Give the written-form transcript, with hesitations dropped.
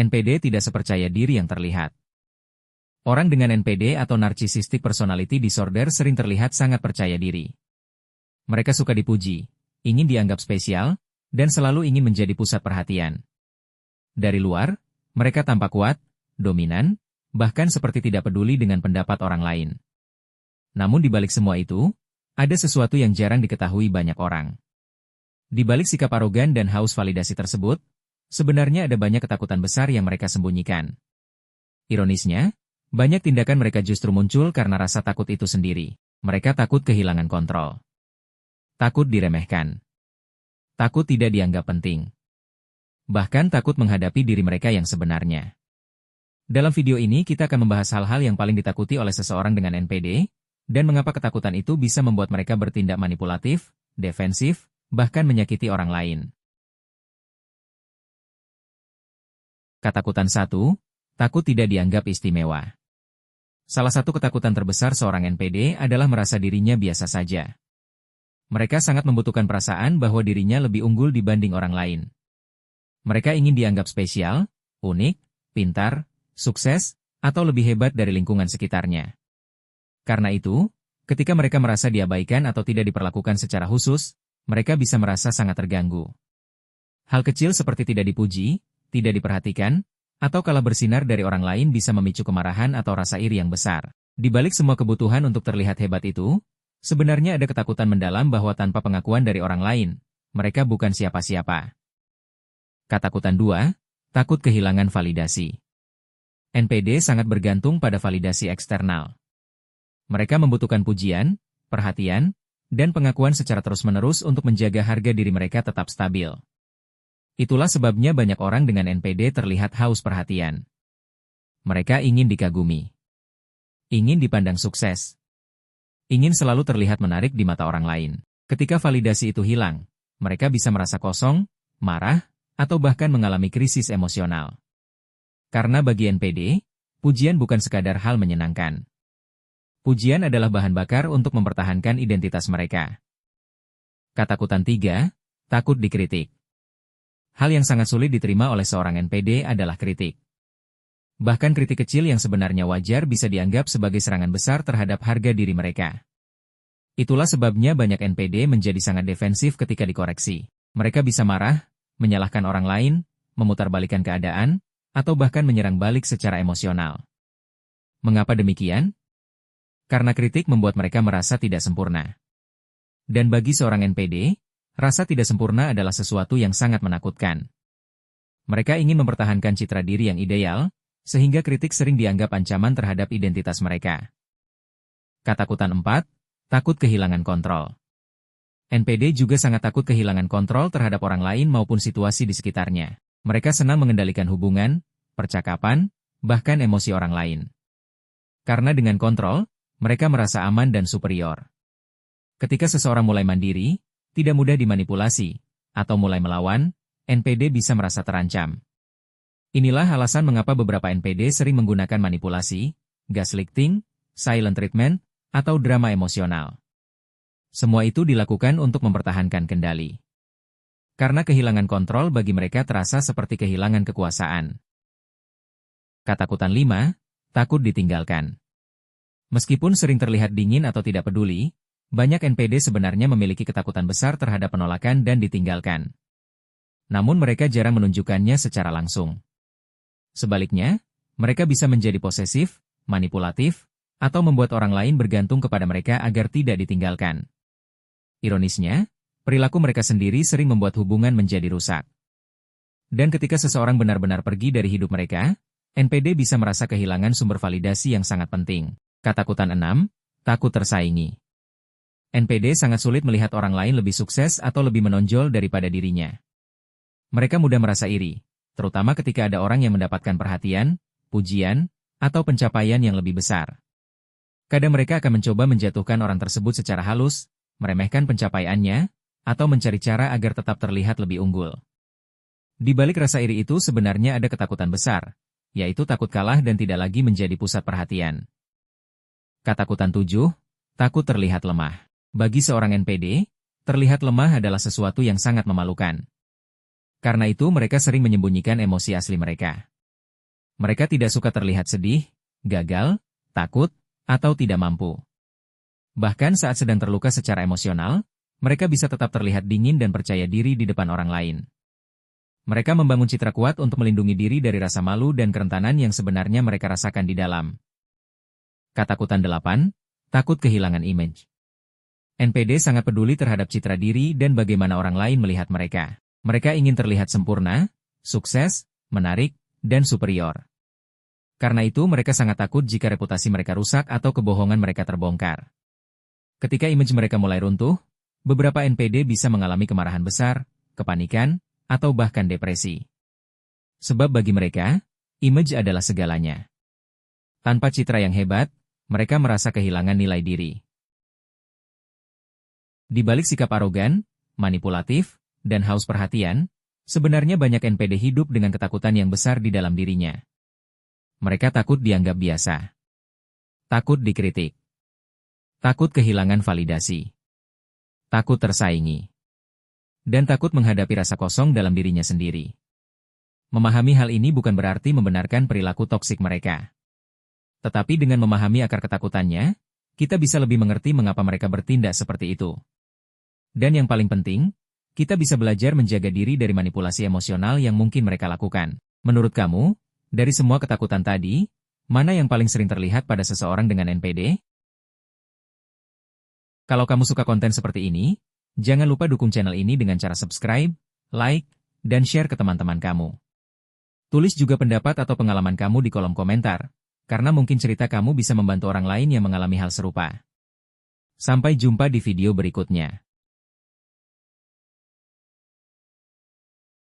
NPD tidak sepercaya diri yang terlihat. Orang dengan NPD atau Narcissistic Personality Disorder sering terlihat sangat percaya diri. Mereka suka dipuji, ingin dianggap spesial, dan selalu ingin menjadi pusat perhatian. Dari luar, mereka tampak kuat, dominan, bahkan seperti tidak peduli dengan pendapat orang lain. Namun di balik semua itu, ada sesuatu yang jarang diketahui banyak orang. Di balik sikap arogan dan haus validasi tersebut, sebenarnya ada banyak ketakutan besar yang mereka sembunyikan. Ironisnya, banyak tindakan mereka justru muncul karena rasa takut itu sendiri. Mereka takut kehilangan kontrol. Takut diremehkan. Takut tidak dianggap penting. Bahkan takut menghadapi diri mereka yang sebenarnya. Dalam video ini kita akan membahas hal-hal yang paling ditakuti oleh seseorang dengan NPD, dan mengapa ketakutan itu bisa membuat mereka bertindak manipulatif, defensif, bahkan menyakiti orang lain. Ketakutan 1. Takut tidak dianggap istimewa. Salah satu ketakutan terbesar seorang NPD adalah merasa dirinya biasa saja. Mereka sangat membutuhkan perasaan bahwa dirinya lebih unggul dibanding orang lain. Mereka ingin dianggap spesial, unik, pintar, sukses, atau lebih hebat dari lingkungan sekitarnya. Karena itu, ketika mereka merasa diabaikan atau tidak diperlakukan secara khusus, mereka bisa merasa sangat terganggu. Hal kecil seperti tidak dipuji, tidak diperhatikan, atau kalah bersinar dari orang lain bisa memicu kemarahan atau rasa iri yang besar. Di balik semua kebutuhan untuk terlihat hebat itu, sebenarnya ada ketakutan mendalam bahwa tanpa pengakuan dari orang lain, mereka bukan siapa-siapa. Ketakutan 2. Takut kehilangan validasi. NPD sangat bergantung pada validasi eksternal. Mereka membutuhkan pujian, perhatian, dan pengakuan secara terus-menerus untuk menjaga harga diri mereka tetap stabil. Itulah sebabnya banyak orang dengan NPD terlihat haus perhatian. Mereka ingin dikagumi. Ingin dipandang sukses. Ingin selalu terlihat menarik di mata orang lain. Ketika validasi itu hilang, mereka bisa merasa kosong, marah, atau bahkan mengalami krisis emosional. Karena bagi NPD, pujian bukan sekadar hal menyenangkan. Pujian adalah bahan bakar untuk mempertahankan identitas mereka. Ketakutan 3. Takut dikritik. Hal yang sangat sulit diterima oleh seorang NPD adalah kritik. Bahkan kritik kecil yang sebenarnya wajar bisa dianggap sebagai serangan besar terhadap harga diri mereka. Itulah sebabnya banyak NPD menjadi sangat defensif ketika dikoreksi. Mereka bisa marah, menyalahkan orang lain, memutarbalikkan keadaan, atau bahkan menyerang balik secara emosional. Mengapa demikian? Karena kritik membuat mereka merasa tidak sempurna. Dan bagi seorang NPD, rasa tidak sempurna adalah sesuatu yang sangat menakutkan. Mereka ingin mempertahankan citra diri yang ideal, sehingga kritik sering dianggap ancaman terhadap identitas mereka. Ketakutan 4. Takut kehilangan kontrol. NPD juga sangat takut kehilangan kontrol terhadap orang lain maupun situasi di sekitarnya. Mereka senang mengendalikan hubungan, percakapan, bahkan emosi orang lain. Karena dengan kontrol, mereka merasa aman dan superior. Ketika seseorang mulai mandiri, tidak mudah dimanipulasi, atau mulai melawan, NPD bisa merasa terancam. Inilah alasan mengapa beberapa NPD sering menggunakan manipulasi, gaslighting, silent treatment, atau drama emosional. Semua itu dilakukan untuk mempertahankan kendali. Karena kehilangan kontrol bagi mereka terasa seperti kehilangan kekuasaan. Ketakutan 5. Takut ditinggalkan. Meskipun sering terlihat dingin atau tidak peduli, banyak NPD sebenarnya memiliki ketakutan besar terhadap penolakan dan ditinggalkan. Namun mereka jarang menunjukkannya secara langsung. Sebaliknya, mereka bisa menjadi posesif, manipulatif, atau membuat orang lain bergantung kepada mereka agar tidak ditinggalkan. Ironisnya, perilaku mereka sendiri sering membuat hubungan menjadi rusak. Dan ketika seseorang benar-benar pergi dari hidup mereka, NPD bisa merasa kehilangan sumber validasi yang sangat penting. Ketakutan 6. Takut tersaingi. NPD sangat sulit melihat orang lain lebih sukses atau lebih menonjol daripada dirinya. Mereka mudah merasa iri, terutama ketika ada orang yang mendapatkan perhatian, pujian, atau pencapaian yang lebih besar. Kadang mereka akan mencoba menjatuhkan orang tersebut secara halus, meremehkan pencapaiannya, atau mencari cara agar tetap terlihat lebih unggul. Di balik rasa iri itu sebenarnya ada ketakutan besar, yaitu takut kalah dan tidak lagi menjadi pusat perhatian. Ketakutan 7. Takut terlihat lemah. Bagi seorang NPD, terlihat lemah adalah sesuatu yang sangat memalukan. Karena itu mereka sering menyembunyikan emosi asli mereka. Mereka tidak suka terlihat sedih, gagal, takut, atau tidak mampu. Bahkan saat sedang terluka secara emosional, mereka bisa tetap terlihat dingin dan percaya diri di depan orang lain. Mereka membangun citra kuat untuk melindungi diri dari rasa malu dan kerentanan yang sebenarnya mereka rasakan di dalam. Ketakutan 8. Takut kehilangan image. NPD sangat peduli terhadap citra diri dan bagaimana orang lain melihat mereka. Mereka ingin terlihat sempurna, sukses, menarik, dan superior. Karena itu mereka sangat takut jika reputasi mereka rusak atau kebohongan mereka terbongkar. Ketika image mereka mulai runtuh, beberapa NPD bisa mengalami kemarahan besar, kepanikan, atau bahkan depresi. Sebab bagi mereka, image adalah segalanya. Tanpa citra yang hebat, mereka merasa kehilangan nilai diri. Di balik sikap arogan, manipulatif, dan haus perhatian, sebenarnya banyak NPD hidup dengan ketakutan yang besar di dalam dirinya. Mereka takut dianggap biasa. Takut dikritik. Takut kehilangan validasi. Takut tersaingi. Dan takut menghadapi rasa kosong dalam dirinya sendiri. Memahami hal ini bukan berarti membenarkan perilaku toksik mereka. Tetapi dengan memahami akar ketakutannya, kita bisa lebih mengerti mengapa mereka bertindak seperti itu. Dan yang paling penting, kita bisa belajar menjaga diri dari manipulasi emosional yang mungkin mereka lakukan. Menurut kamu, dari semua ketakutan tadi, mana yang paling sering terlihat pada seseorang dengan NPD? Kalau kamu suka konten seperti ini, jangan lupa dukung channel ini dengan cara subscribe, like, dan share ke teman-teman kamu. Tulis juga pendapat atau pengalaman kamu di kolom komentar, karena mungkin cerita kamu bisa membantu orang lain yang mengalami hal serupa. Sampai jumpa di video berikutnya.